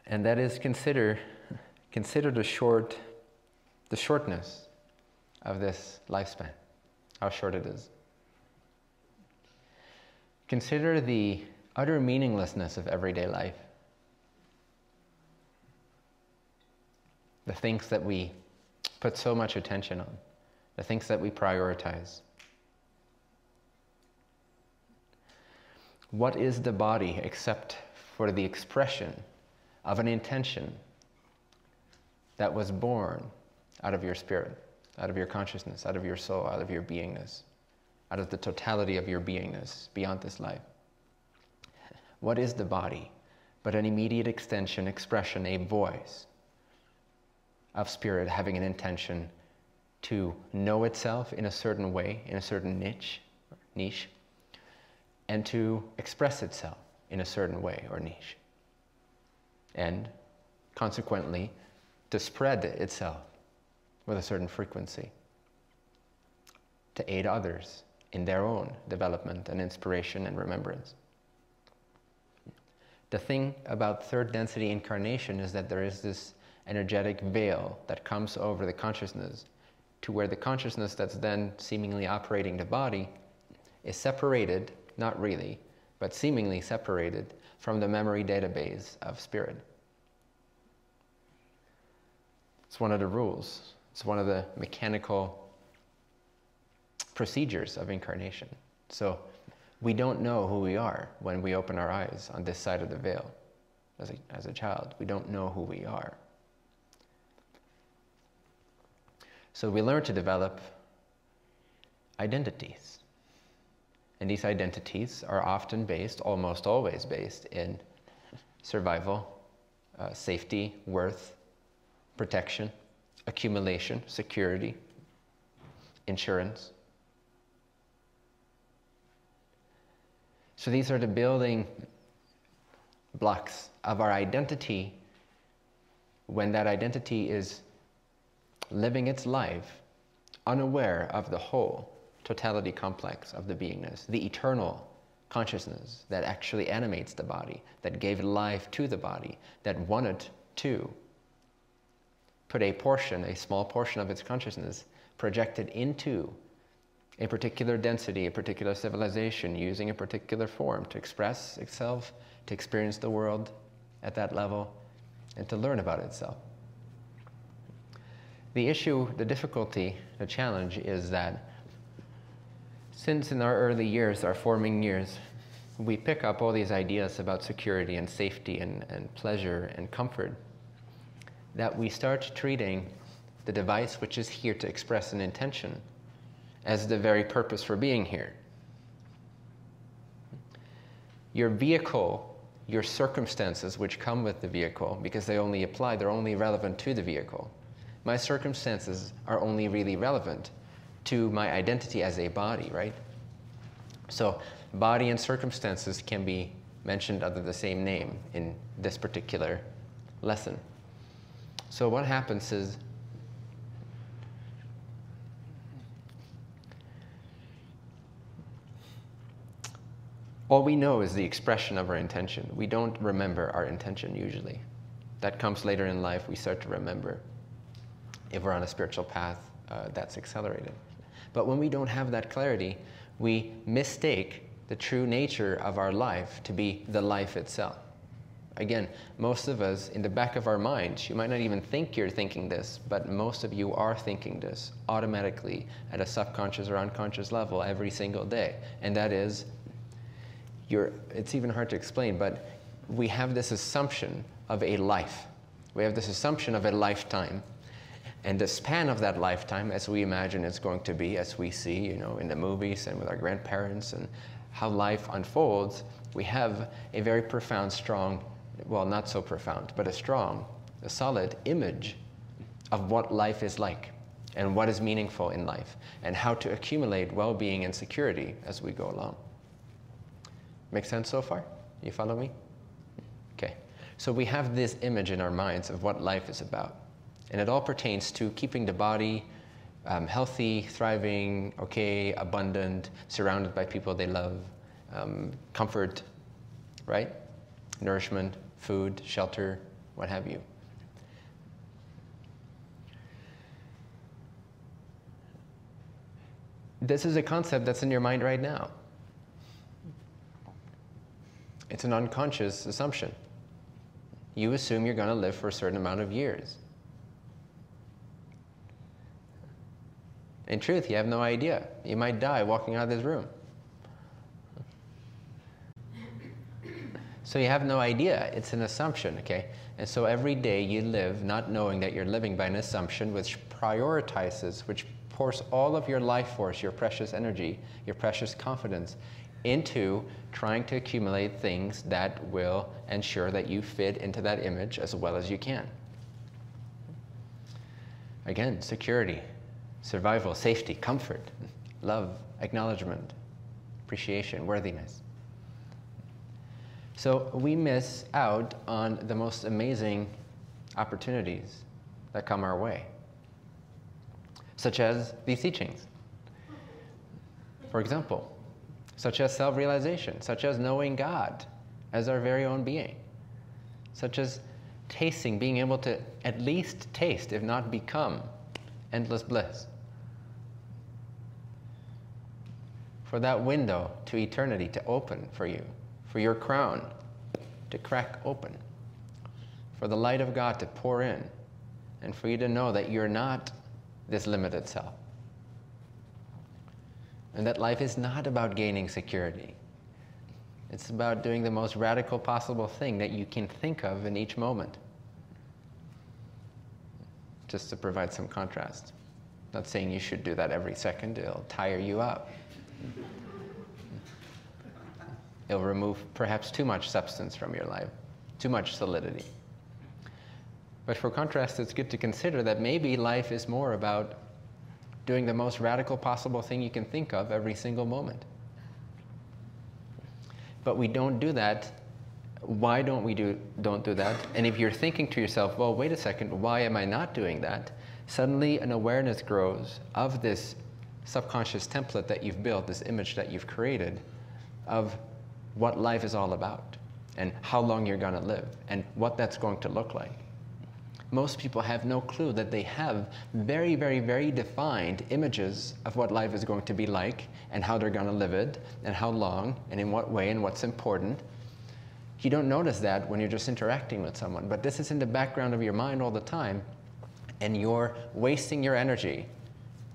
And that is consider the shortness of this lifespan, how short it is. Consider the utter meaninglessness of everyday life. The things that we put so much attention on, the things that we prioritize. What is the body except for the expression of an intention that was born out of your spirit, out of your consciousness, out of your soul, out of your beingness, out of the totality of your beingness beyond this life? What is the body but an immediate extension, expression, a voice of spirit having an intention to know itself in a certain way, in a certain niche, and to express itself in a certain way or niche, and consequently to spread itself with a certain frequency, to aid others in their own development and inspiration and remembrance. The thing about third density incarnation is that there is this energetic veil that comes over the consciousness, to where the consciousness that's then seemingly operating the body is separated, not really, but seemingly separated from the memory database of spirit. It's one of the rules. It's one of the mechanical procedures of incarnation. So we don't know who we are when we open our eyes on this side of the veil. As a child, we don't know who we are. So we learn to develop identities. And these identities are often based, almost always based, in survival, safety, worth, protection, accumulation, security, insurance. So these are the building blocks of our identity when that identity is living its life unaware of the whole totality complex of the beingness, the eternal consciousness that actually animates the body, that gave life to the body, that wanted to put a portion, a small portion of its consciousness projected into a particular density, a particular civilization, using a particular form to express itself, to experience the world at that level, and to learn about itself. The issue, the difficulty, the challenge is that since in our early years, our forming years, we pick up all these ideas about security and safety and pleasure and comfort, that we start treating the device which is here to express an intention as the very purpose for being here. Your vehicle, your circumstances which come with the vehicle, because they only apply, they're only relevant to the vehicle. My circumstances are only really relevant to my identity as a body, right? So body and circumstances can be mentioned under the same name in this particular lesson. So what happens is, all we know is the expression of our intention. We don't remember our intention usually. That comes later in life, we start to remember. If we're on a spiritual path, that's accelerated. But when we don't have that clarity, we mistake the true nature of our life to be the life itself. Again, most of us, in the back of our minds, you might not even think you're thinking this, but most of you are thinking this automatically at a subconscious or unconscious level every single day. And that is, it's even hard to explain, but we have this assumption of a life. We have this assumption of a lifetime. And the span of that lifetime, as we imagine it's going to be, as we see, in the movies and with our grandparents and how life unfolds, we have a very profound, strong, well, not so profound, but a solid image of what life is like and what is meaningful in life and how to accumulate well-being and security as we go along. Make sense so far? You follow me? Okay. So we have this image in our minds of what life is about. And it all pertains to keeping the body healthy, thriving, okay, abundant, surrounded by people they love, comfort, right? Nourishment, food, shelter, what have you. This is a concept that's in your mind right now. It's an unconscious assumption. You assume you're going to live for a certain amount of years. In truth, you have no idea. You might die walking out of this room. So you have no idea. It's an assumption, okay? And so every day you live not knowing that you're living by an assumption which prioritizes, which pours all of your life force, your precious energy, your precious confidence into trying to accumulate things that will ensure that you fit into that image as well as you can. Again, security, survival, safety, comfort, love, acknowledgement, appreciation, worthiness. So we miss out on the most amazing opportunities that come our way, such as these teachings. For example, such as self-realization, such as knowing God as our very own being, such as tasting, being able to at least taste, if not become, endless bliss. For that window to eternity to open for you, for your crown to crack open, for the light of God to pour in, and for you to know that you're not this limited self. And that life is not about gaining security. It's about doing the most radical possible thing that you can think of in each moment. Just to provide some contrast. Not saying you should do that every second, it'll tire you up. It'll remove perhaps too much substance from your life, too much solidity. But for contrast, it's good to consider that maybe life is more about doing the most radical possible thing you can think of every single moment. But we don't do that. Why don't we don't do that? And if you're thinking to yourself, well, wait a second, why am I not doing that? Suddenly an awareness grows of this subconscious template that you've built, this image that you've created of what life is all about and how long you're going to live and what that's going to look like. Most people have no clue that they have very, very, very defined images of what life is going to be like and how they're going to live it and how long and in what way and what's important. You don't notice that when you're just interacting with someone, but this is in the background of your mind all the time, and you're wasting your energy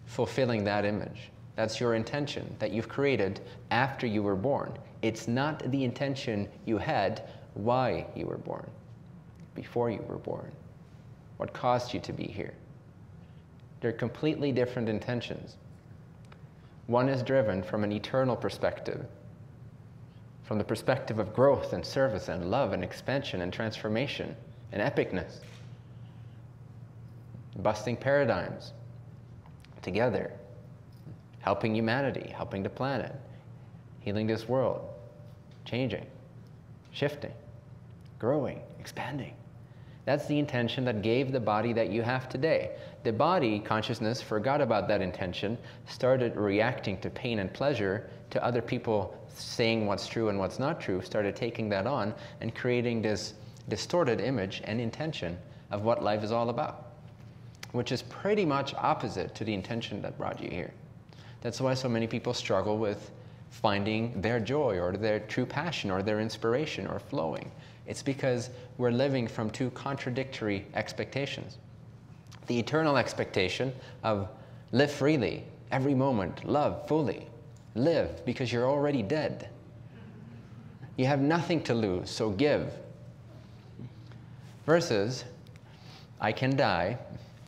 fulfilling that image. That's your intention that you've created after you were born. It's not the intention you had why you were born, before you were born. What caused you to be here? They're completely different intentions. One is driven from an eternal perspective, from the perspective of growth and service and love and expansion and transformation and epicness, busting paradigms together, helping humanity, helping the planet, healing this world, changing, shifting, growing, expanding. That's the intention that gave the body that you have today. The body, consciousness, forgot about that intention, started reacting to pain and pleasure, to other people saying what's true and what's not true, started taking that on and creating this distorted image and intention of what life is all about, which is pretty much opposite to the intention that brought you here. That's why so many people struggle with finding their joy or their true passion or their inspiration or flowing. It's because we're living from two contradictory expectations. The eternal expectation of live freely, every moment, love fully. Live because you're already dead. You have nothing to lose, so give. Versus, I can die,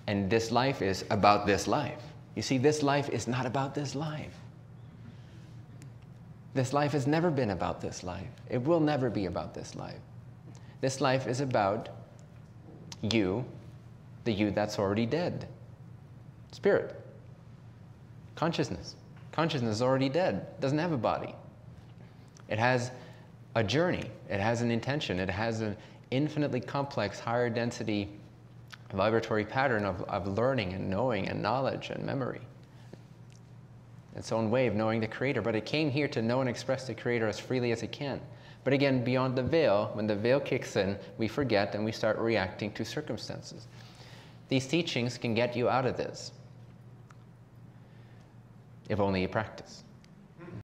and this life is about this life. You see, this life is not about this life. This life has never been about this life. It will never be about this life. This life is about you, the you that's already dead. Spirit. Consciousness. Consciousness is already dead. Doesn't have a body. It has a journey. It has an intention. It has an infinitely complex, higher density vibratory pattern of learning and knowing and knowledge and memory. Its own way of knowing the Creator. But it came here to know and express the Creator as freely as it can. But again, beyond the veil, when the veil kicks in, we forget and we start reacting to circumstances. These teachings can get you out of this, if only you practice.